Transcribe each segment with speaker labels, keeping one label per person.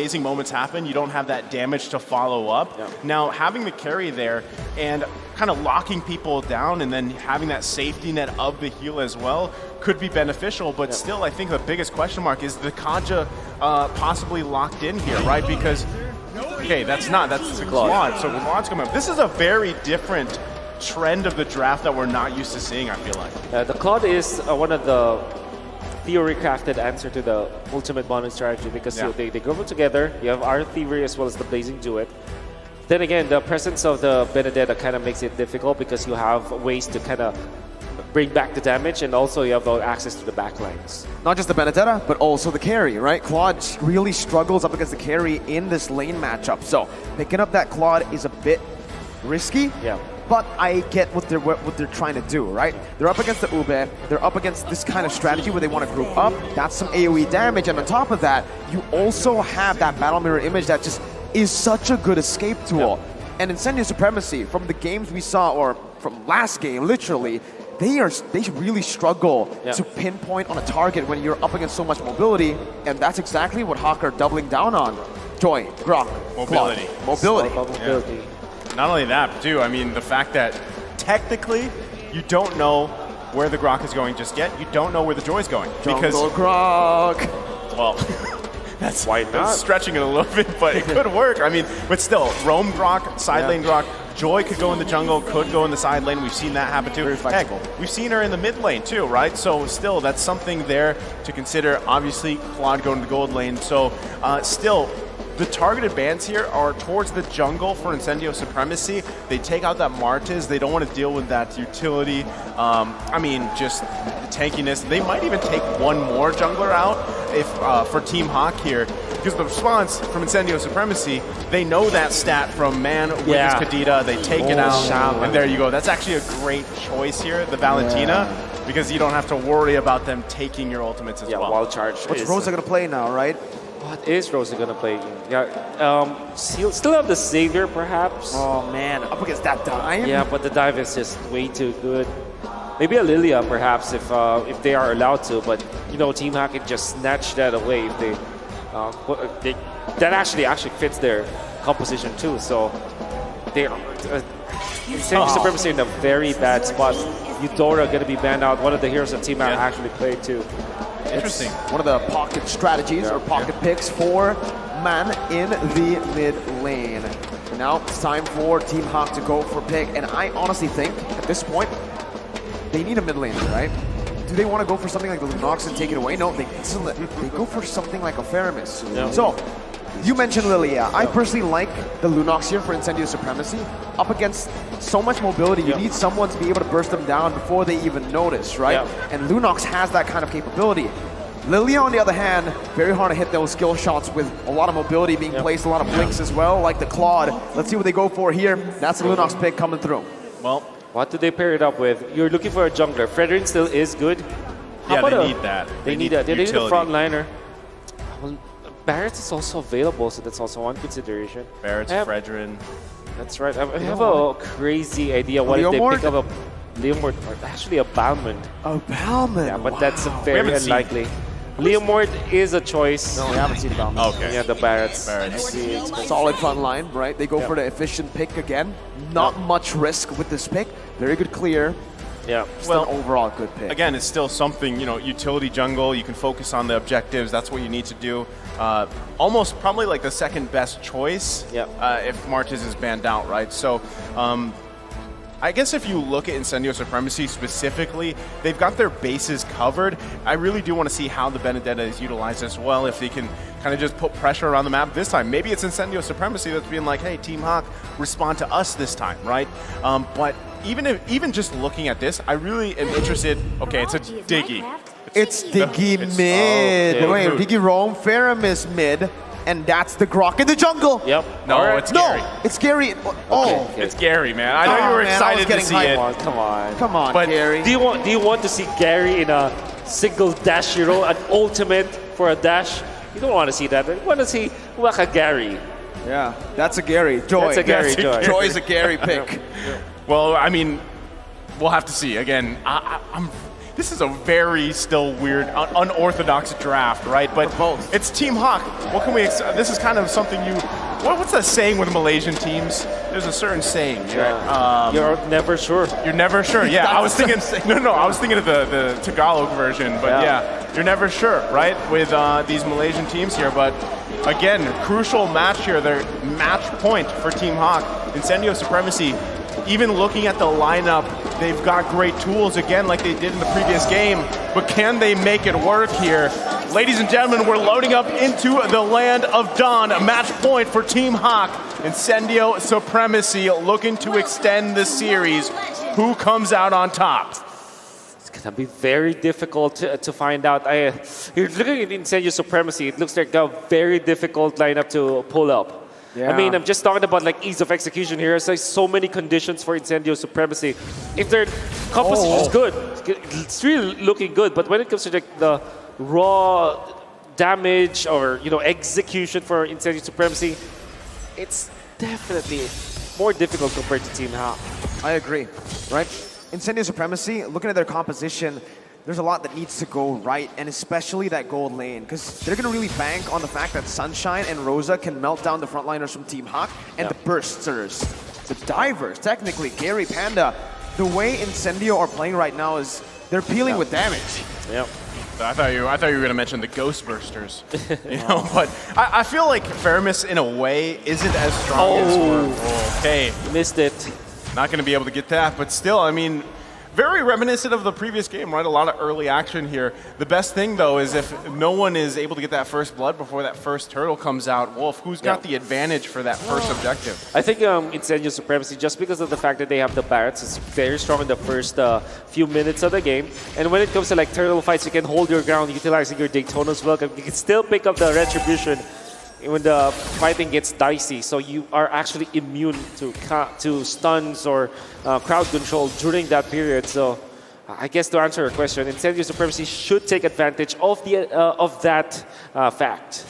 Speaker 1: amazing moments happen, you don't have that damage to follow up.
Speaker 2: Yeah.
Speaker 1: Now, having the carry there and kind of locking people down and then having that safety net of the heal as well could be beneficial, but still, I think the biggest question mark is the Kaja possibly locked in here, right? Because, okay, that's the Claude. So Claude's coming up. This is a very different trend of the draft that we're not used to seeing, I feel like.
Speaker 2: The Claude is one of the theory-crafted answer to the ultimate bonding strategy because they group together. You have our Thievery as well as the Blazing Duet. Then again, the presence of the Benedetta kind of makes it difficult because you have ways to kind of bring back the damage, and also you have access to the backlines.
Speaker 3: Not just the Benedetta, but also the carry, right? Claude really struggles up against the carry in this lane matchup. So picking up that Claude is a bit risky.
Speaker 2: Yeah.
Speaker 3: But I get what they're trying to do, right? They're up against the Ube, they're up against this kind of strategy where they want to group up. That's some AoE damage, and on top of that, you also have that Battle Mirror image that just is such a good escape tool.
Speaker 2: Yeah.
Speaker 3: And Incendio Supremacy, from the games we saw, or from last game, literally, they really struggle to pinpoint on a target when you're up against so much mobility, and that's exactly what Hawk are doubling down on. Joy, Grok,
Speaker 1: Mobility.
Speaker 3: Mobility.
Speaker 2: Mobility.
Speaker 1: Not only that, but too, I mean, the fact that technically you don't know where the Grok is going just yet. You don't know where the Joy's going. Because,
Speaker 3: Jungle Grok.
Speaker 1: well, that's stretching it a little bit, but it could work. I mean, but still, Roam Grok, side lane Grok, Joy could go in the jungle, could go in the side lane. We've seen that happen too. Heck, we've seen her in the mid lane too, right? So still, that's something there to consider. Obviously, Claude going to the gold lane. So still, the targeted bans here are towards the jungle for Incendio Supremacy. They take out that Martis. They don't want to deal with that utility. I mean, just the tankiness. They might even take one more jungler out if for Team Hawk here. Because the response from Incendio Supremacy, they know that stat from Man with his Kadita. They take it out, and there you go. That's actually a great choice here, the Valentina, because you don't have to worry about them taking your ultimates as well.
Speaker 2: Yeah, wild charge.
Speaker 3: What's Rosa going to play now, right?
Speaker 2: What is Rosa going to play? Yeah, still have the Savior, perhaps.
Speaker 3: Oh, man, up against that dive?
Speaker 2: Yeah, but the dive is just way too good. Maybe a Lilia, perhaps, if they are allowed to. But, you know, Team Hawk can just snatch that away if they... that actually fits their composition, too. So, they are... Incendio Supremacy in a very bad spot. Eudora going to be banned out. One of the heroes that Team Hawk actually played, too.
Speaker 1: Interesting.
Speaker 3: It's one of the pocket strategies or pocket picks for Man in the mid lane. Now it's time for Team Hawk to go for pick, and I honestly think at this point they need a mid laner, right? Do they want to go for something like the Lunox and take it away? No, they go for something like a Faramis.
Speaker 2: Yeah.
Speaker 3: So you mentioned Lilia. I personally like the Lunox here for Incendio Supremacy. Up against so much mobility, you need someone to be able to burst them down before they even notice, right? And Lunox has that kind of capability. Lilia, on the other hand, very hard to hit those skill shots with a lot of mobility being placed, a lot of blinks as well, like the Claude. Let's see what they go for here. That's the Lunox pick coming through.
Speaker 1: Well,
Speaker 2: what do they pair it up with? You're looking for a jungler. Fredrin still is good.
Speaker 1: They need that.
Speaker 2: They need that. They need a front liner. Well, Barrett is also available, so that's also one consideration.
Speaker 1: Barrett's Fredrin.
Speaker 2: That's right. I have a crazy idea. What if they pick up a Leomord, or actually a Balmond?
Speaker 3: A Balmond?
Speaker 2: Yeah, but that's very unlikely. Leomord is a choice.
Speaker 3: No, we haven't seen Balmond.
Speaker 1: Okay.
Speaker 2: Yeah, the Barretts.
Speaker 3: Solid front line, right? They go for the efficient pick again. Not much risk with this pick. Very good clear.
Speaker 2: Yeah.
Speaker 3: Still an overall good pick.
Speaker 1: Again, it's still something, you know, utility jungle. You can focus on the objectives. That's what you need to do. Almost probably like the second best choice if Martis is banned out, right? So I guess if you look at Incendio Supremacy specifically, they've got their bases covered. I really do want to see how the Benedetta is utilized as well, if they can kind of just put pressure around the map this time. Maybe it's Incendio Supremacy that's being like, hey, Team Hawk, respond to us this time, right? But even just looking at this, I really am interested. Okay, it's a Diggy.
Speaker 3: It's Diggy mid. Wait, Diggy roam, Faramis mid, and that's the Grok in the jungle.
Speaker 2: Yep.
Speaker 1: No, it's Gary.
Speaker 3: No, it's Gary. Oh,
Speaker 1: it's Gary, man. I know you were excited to see it.
Speaker 2: Come on,
Speaker 3: but Gary.
Speaker 2: Do you want to see Gary in a single dash hero, an ultimate for a dash? You don't want to see that. You want to see Waka Gary.
Speaker 3: Yeah, that's a Gary. Joy.
Speaker 2: That's a Gary. Joy.
Speaker 3: Joy is a Gary pick.
Speaker 1: Well, I mean, we'll have to see. Again, this is a very still weird, unorthodox draft, right? But it's Team Hawk. What can we? This is kind of something you. What's that saying with Malaysian teams? There's a certain saying. Right?
Speaker 2: You're never sure.
Speaker 1: You're never sure. Yeah, I was thinking. No, I was thinking of the Tagalog version. But yeah, you're never sure, right? With these Malaysian teams here, but. Again, crucial match here. They're match point for Team Hawk. Incendio Supremacy, even looking at the lineup, they've got great tools, again, like they did in the previous game. But can they make it work here? Ladies and gentlemen, we're loading up into the land of Dawn. Match point for Team Hawk. Incendio Supremacy looking to extend the series. Who comes out on top?
Speaker 2: It's gonna be very difficult to find out. You're looking at Incendio Supremacy. It looks like a very difficult lineup to pull up. Yeah. I mean, I'm just talking about like ease of execution here. There's like so many conditions for Incendio Supremacy. If their composition is good, it's really looking good. But when it comes to like the raw damage or execution for Incendio Supremacy, it's definitely more difficult compared to Team Hawk.
Speaker 3: I agree, right? Incendio Supremacy, looking at their composition, there's a lot that needs to go right, and especially that gold lane, because they're going to really bank on the fact that Sunshine and Rosa can melt down the frontliners from Team Hawk, and the bursters, the divers, technically, Gary, Panda. The way Incendio are playing right now is they're peeling with damage.
Speaker 2: Yep.
Speaker 1: I thought you were going to mention the Ghost Bursters, but I feel like Faramis, in a way, isn't as strong as okay.
Speaker 2: Missed it.
Speaker 1: Not going to be able to get that, but still, I mean, very reminiscent of the previous game, right? A lot of early action here. The best thing, though, is if no one is able to get that first blood before that first turtle comes out, Wolf, who's got the advantage for that first objective?
Speaker 2: I think Incendio Supremacy, just because of the fact that they have the Barretts, is very strong in the first few minutes of the game. And when it comes to like turtle fights, you can hold your ground utilizing your Daytona's Welcome. You can still pick up the Retribution when the fighting gets dicey, so you are actually immune to stuns or crowd control during that period. So I guess to answer your question, Incendio Supremacy should take advantage of that fact.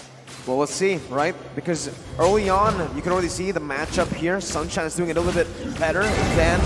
Speaker 3: Well, let's see, right? Because early on, you can already see the matchup here. Sunshine is doing it a little bit better than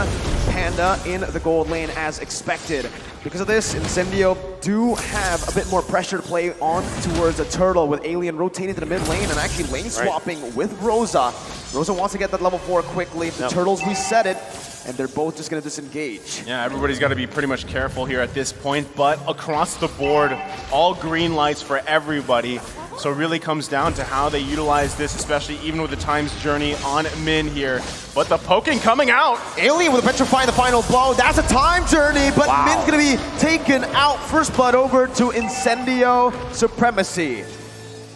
Speaker 3: Panda in the gold lane as expected. Because of this, Incendio do have a bit more pressure to play on towards the turtle, with Alien rotating to the mid lane and actually lane swapping with Rosa. Rosa wants to get that level 4 quickly. The turtles reset it, and they're both just going to disengage.
Speaker 1: Yeah, everybody's got to be pretty much careful here at this point, but across the board, all green lights for everybody. So it really comes down to how they utilize this, especially even with the Time's Journey on Min here. But the poking coming out.
Speaker 3: Alien with a petrify the final blow. That's a Time Journey, but Min's going to be taken out. First blood over to Incendio Supremacy.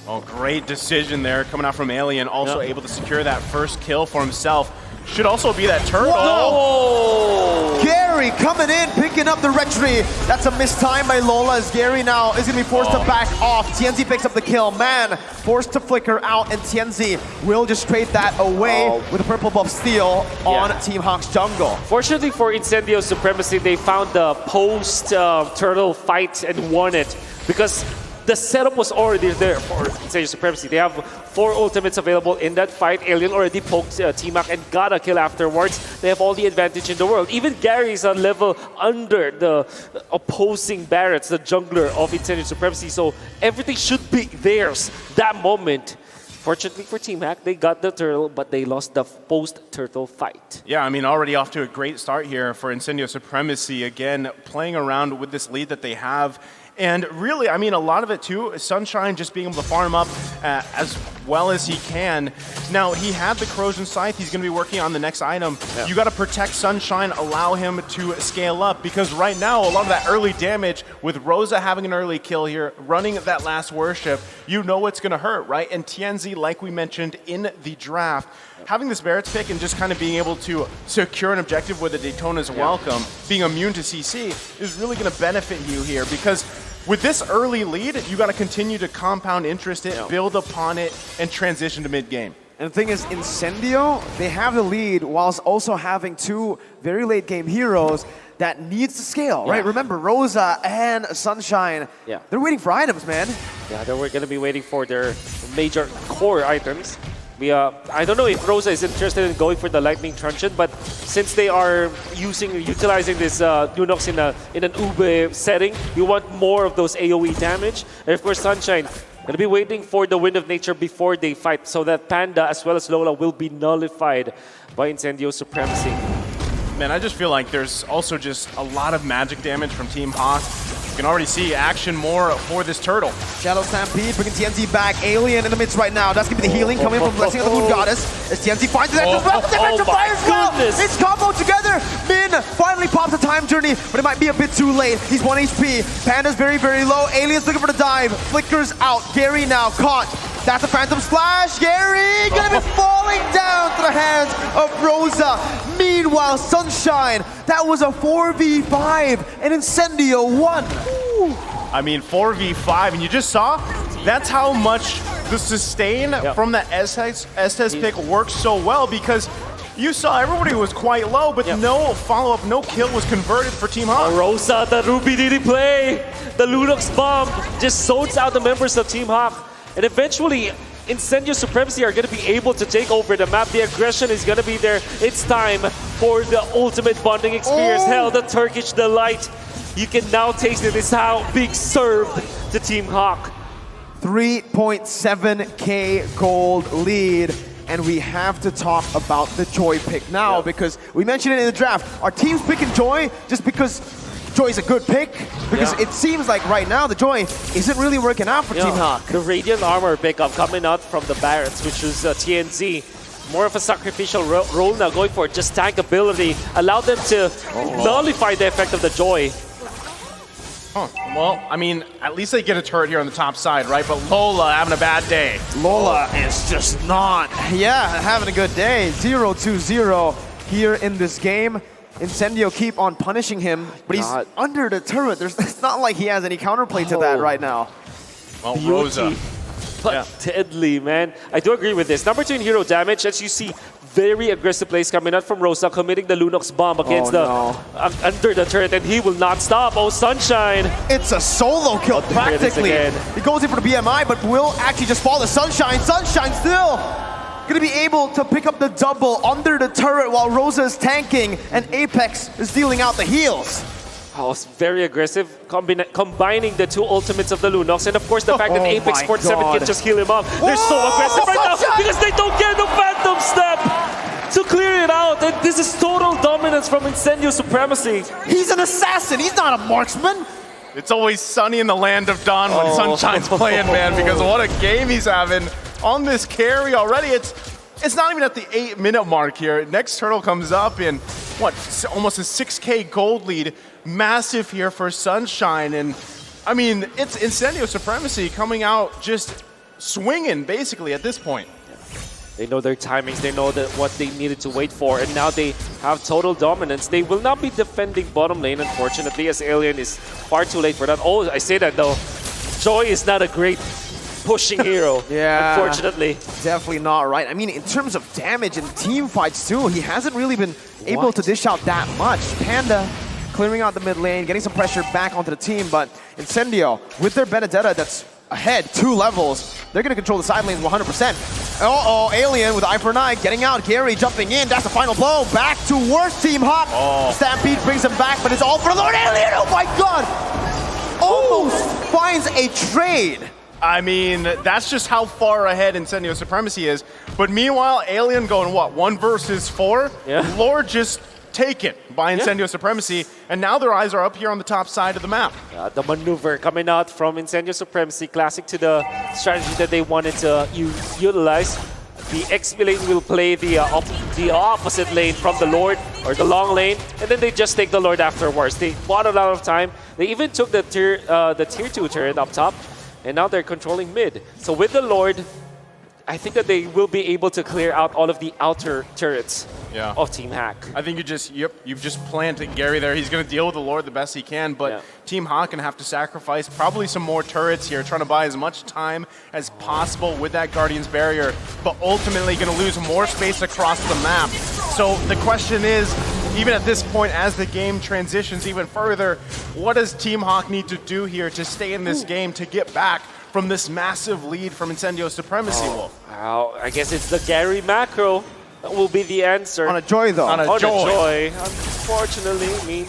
Speaker 1: Oh, great decision there coming out from Alien. Also able to secure that first kill for himself. Should also be that turtle.
Speaker 3: Whoa. Gary coming in, picking up the retry. That's a missed time by Lola, as Gary now is going to be forced to back off. Tienzi picks up the kill. Man, forced to flicker out, and Tienzi will just trade that away with a purple buff steal on Team Hawk's jungle.
Speaker 2: Fortunately for Incendio Supremacy, they found the post-turtle fight and won it, because the setup was already there for Incendio Supremacy. They have 4 ultimates available in that fight. Alien already poked T-Mac and got a kill afterwards. They have all the advantage in the world. Even Gary's a level under the opposing Barretts, the jungler of Incendio Supremacy. So everything should be theirs that moment. Fortunately for T-Mac, they got the turtle, but they lost the post-turtle fight.
Speaker 1: Yeah, I mean, already off to a great start here for Incendio Supremacy. Again, playing around with this lead that they have. And really, I mean, a lot of it too, Sunshine just being able to farm up as well as he can. Now, he had the Corrosion Scythe. He's going to be working on the next item. Yeah. You got to protect Sunshine, allow him to scale up, because right now, a lot of that early damage with Rosa having an early kill here, running that last worship, you know it's going to hurt, right? And Tienzi, like we mentioned in the draft, having this Barrett's pick and just kind of being able to secure an objective with a Daytona's Welcome, being immune to CC, is really going to benefit you here, because with this early lead, you got to continue to compound interest it, build upon it, and transition to mid-game.
Speaker 3: And the thing is, Incendio, they have the lead whilst also having 2 very late game heroes that needs to scale, right? Remember, Rosa and Sunshine, they're waiting for items, man.
Speaker 2: Yeah, they're going to be waiting for their major core items. I don't know if Rosa is interested in going for the Lightning Truncheon, but since they are utilizing this Lunox in an Ube setting, you want more of those AoE damage. And of course, Sunshine gonna be waiting for the Wind of Nature before they fight, so that Panda as well as Lola will be nullified by Incendio Supremacy.
Speaker 1: Man, I just feel like there's also just a lot of magic damage from Team Hawk. You can already see action more for this turtle.
Speaker 3: Shadow Stampede bringing TNZ back. Alien in the midst right now. That's going to be the healing coming from Blessing of the Moon Goddess. As TNZ finds the extra fire as well. It's combo together. Min finally pops a time journey, but it might be a bit too late. He's 1 HP. Panda's very, very low. Alien's looking for the dive. Flickers out. Gary now caught. That's a Phantom Splash. Gary gonna be falling down to the hands of Rosa. Meanwhile, Sunshine, that was a 4v5 and Incendio won.
Speaker 1: I mean, 4v5, and you just saw, that's how much the sustain from the Estes pick works so well, because you saw everybody was quite low, but no follow-up, no kill was converted for Team Hawk.
Speaker 2: Rosa, the Ruby Diddy play. The Lunox bomb just zones out the members of Team Hawk. And eventually, Incendio Supremacy are going to be able to take over the map. The aggression is going to be there. It's time for the ultimate bonding experience. Hell, the Turkish delight. You can now taste it. It's how big served to Team Hawk.
Speaker 3: 3.7k gold lead. And we have to talk about the Joy pick now because we mentioned it in the draft. Our team's picking Joy just because Joy's a good pick, because it seems like right now the Joy isn't really working out for Team Hawk.
Speaker 2: The Radiant Armor pickup coming out from the Barrets, which is TNZ. More of a sacrificial role now, going for just tank ability. Allow them to nullify the effect of the Joy.
Speaker 1: Well, I mean, at least they get a turret here on the top side, right? But Lola having a bad day.
Speaker 3: Lola is just not, having a good day. 0-2-0 here in this game. Incendio keep on punishing him, but he's under the turret. It's not like he has any counterplay to that right now.
Speaker 1: Well, Rosa.
Speaker 2: But deadly, man. I do agree with this. Number 2 in hero damage, as you see, very aggressive plays coming out from Rosa, committing the Lunox bomb against under the turret, and he will not stop. Oh, Sunshine.
Speaker 3: It's a solo kill, practically. He goes in for the BMI, but will actually just fall to Sunshine. Sunshine still gonna be able to pick up the double under the turret while Rosa is tanking, and Apex is dealing out the heals.
Speaker 2: Oh, it's very aggressive, combining the two ultimates of the Lunox, and of course the fact that Apex 47 can just heal him up. They're so aggressive right now because they don't get the Phantom Step to clear it out, and this is total dominance from Incendio Supremacy.
Speaker 3: He's an assassin, he's not a marksman.
Speaker 1: It's always sunny in the land of Dawn when Sunshine's playing, man, because what a game he's having on this carry already. It's not even at the 8-minute mark here. Next turtle comes up in, what, almost a 6k gold lead. Massive here for Sunshine. And, I mean, it's Incendio Supremacy coming out just swinging, basically, at this point.
Speaker 2: They know their timings, they know what they needed to wait for, and now they have total dominance. They will not be defending bottom lane, unfortunately, as Alien is far too late for that. Oh, I say that, though. Joy is not a great pushing hero, unfortunately.
Speaker 3: Definitely not right. I mean, in terms of damage and team fights too, he hasn't really been able to dish out that much. Panda clearing out the mid lane, getting some pressure back onto the team, but Incendio, with their Benedetta that's ahead 2 levels, they're gonna control the side lanes 100%. Alien with Eye for an Eye, getting out, Gary jumping in, that's the final blow, back to worst Team Hawk. Stampede brings him back, but it's all for Lord Alien, oh my god! Almost finds a trade.
Speaker 1: I mean, that's just how far ahead Incendio Supremacy is. But meanwhile, Alien going, what, 1 versus 4? Lord just taken by Incendio Supremacy, and now their eyes are up here on the top side of the map.
Speaker 2: The maneuver coming out from Incendio Supremacy, classic to the strategy that they wanted to utilize. The XP lane will play the opposite lane from the Lord, or the long lane, and then they just take the Lord afterwards. They bought a lot of time. They even took the tier 2 turret up top, and now they're controlling mid. So with the Lord, I think that they will be able to clear out all of the outer turrets of Team Hack.
Speaker 1: I think you've just planted Gary there. He's going to deal with the Lord the best he can, but Team Hawk going to have to sacrifice probably some more turrets here, trying to buy as much time as possible with that Guardian's Barrier, but ultimately going to lose more space across the map. So the question is, even at this point, as the game transitions even further, what does Team Hawk need to do here to stay in this game, to get back from this massive lead from Incendio Supremacy, Wolf.
Speaker 2: Wow, I guess it's the Gary macro that will be the answer.
Speaker 3: On a Joy, though.
Speaker 1: On a Joy.
Speaker 2: Unfortunately, I mean,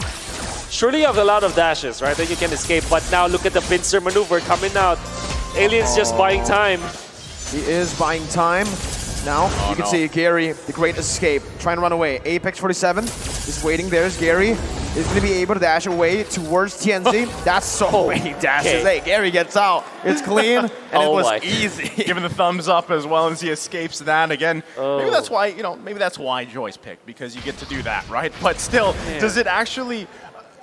Speaker 2: surely you have a lot of dashes, right, that you can escape. But now look at the pincer maneuver coming out. Alien's just buying time.
Speaker 3: He is buying time. Now, you can see Gary, the great escape, trying to run away. Apex 47 is waiting. There's Gary. Is going to be able to dash away towards TNZ. That's so many dashes. Hey, Gary gets out. It's clean, and it was easy.
Speaker 1: Giving the thumbs up as well as he escapes that again. Maybe that's why, maybe that's why Joy's picked, because you get to do that, right? But still, does it actually...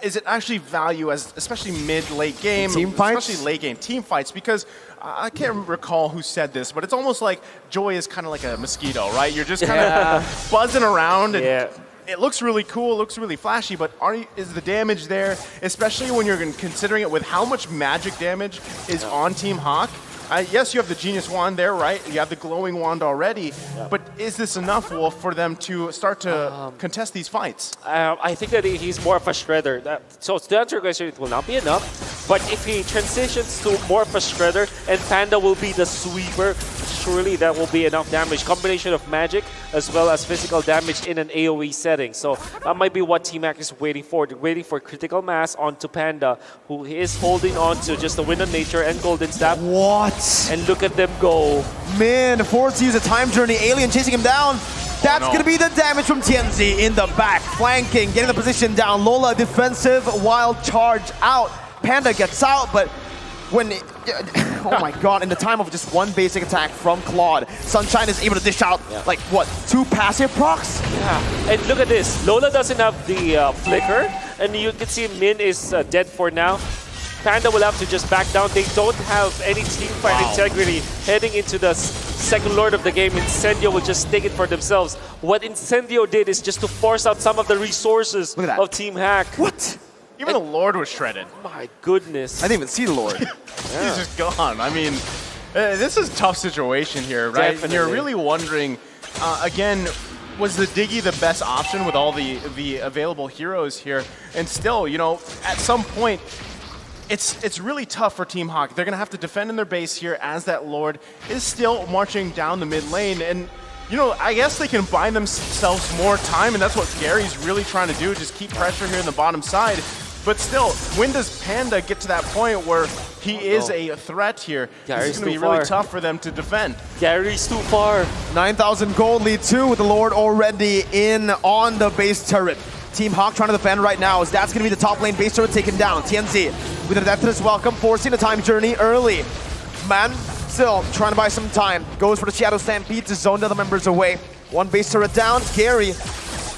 Speaker 1: Is it actually value as, especially mid-late game,
Speaker 3: team fights?
Speaker 1: especially late game team fights? Because I can't recall who said this, but it's almost like Joy is kind of like a mosquito, right? You're just kind of buzzing around, and it looks really cool, looks really flashy, but is the damage there? Especially when you're considering it with how much magic damage is on Team Hawk. Yes, you have the Genius Wand there, right? You have the Glowing Wand already, but is this enough, Wolf, for them to start to contest these fights?
Speaker 2: I think that he's more of a shredder. So to answer your question, it will not be enough, but if he transitions to more of a shredder and Panda will be the sweeper, surely that will be enough damage. Combination of magic as well as physical damage in an AoE setting. So that might be what Team Hack is waiting for. They're waiting for critical mass onto Panda, who is holding on to just the Wind of Nature and Golden Staff.
Speaker 3: What?
Speaker 2: And look at them go.
Speaker 3: Man, forced to use a time journey. Alien chasing him down. That's going to be the damage from TNZ in the back. Flanking, getting the position down. Lola defensive, wild charge out. Panda gets out, but when... oh my god, in the time of just one basic attack from Claude, Sunshine is able to dish out, like, what, 2 passive procs?
Speaker 2: Yeah, and look at this. Lola doesn't have the flicker, and you can see Min is dead for now. Panda will have to just back down. They don't have any team fight integrity heading into the second Lord of the game. Incendio will just take it for themselves. What Incendio did is just to force out some of the resources of Team Hack.
Speaker 3: What?
Speaker 1: Even the Lord was shredded.
Speaker 2: My goodness.
Speaker 3: I didn't even see the Lord.
Speaker 1: He's just gone. I mean, this is a tough situation here, right?
Speaker 2: Definitely.
Speaker 1: And you're really wondering, again, was the Diggy the best option with all the available heroes here? And still, at some point, it's really tough for Team Hawk. They're going to have to defend in their base here as that Lord is still marching down the mid lane. And, I guess they can buy themselves more time, and that's what Gary's really trying to do, just keep pressure here in the bottom side. But still, when does Panda get to that point where he is a threat here? It's going to be really tough for them to defend.
Speaker 2: Gary's too far.
Speaker 3: 9,000 gold, lead 2 with the Lord already in on the base turret. Team Hawk trying to defend right now, as that's going to be the top lane base turret taken down. TNZ with a Deathless Welcome, forcing the time journey early. Man, still trying to buy some time. Goes for the Shadow Stampede to zone the other members away. One base turret down. Gary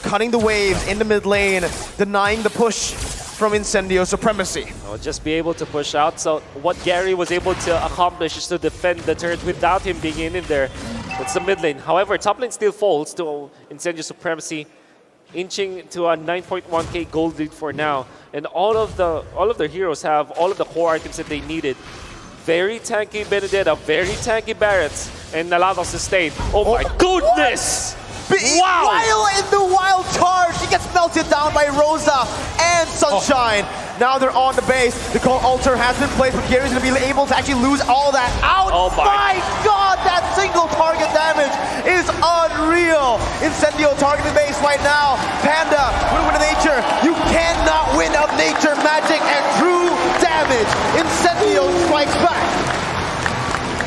Speaker 3: cutting the waves in the mid lane, denying the push from Incendio Supremacy.
Speaker 2: I'll just be able to push out. So what Gary was able to accomplish is to defend the turret without him being in there. That's the mid lane. However, top lane still falls to Incendio Supremacy, inching to a 9.1k gold lead for now. And all of their heroes have all of the core items that they needed. Very tanky Benedetta, very tanky Barretts, and a lot of sustain. Oh my goodness!
Speaker 3: Wow! While in the wild charge, he gets melted down by Rosa and Sunshine. Now they're on the base. The Cold Altar has been placed, but Gary's going to be able to actually lose all that out.
Speaker 2: Oh my
Speaker 3: god, that single target damage is unreal. Incendio targeting base right now. Panda with Wind of Nature. You cannot win of nature, magic, and true damage. Incendio strikes back.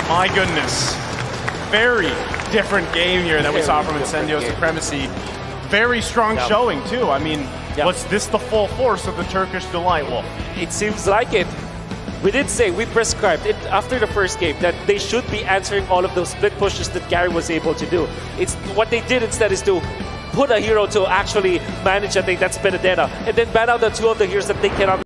Speaker 1: My goodness. Very different game here that we saw from Incendio Supremacy. Very strong showing too. I mean, was this the full force of the Turkish Delight, Wolf?
Speaker 2: It seems like it. We did say, we prescribed it after the first game that they should be answering all of those split pushes that Gary was able to do. It's what they did instead is to put a hero to actually manage a thing that's Benedetta, and then ban out the 2 of the heroes that they cannot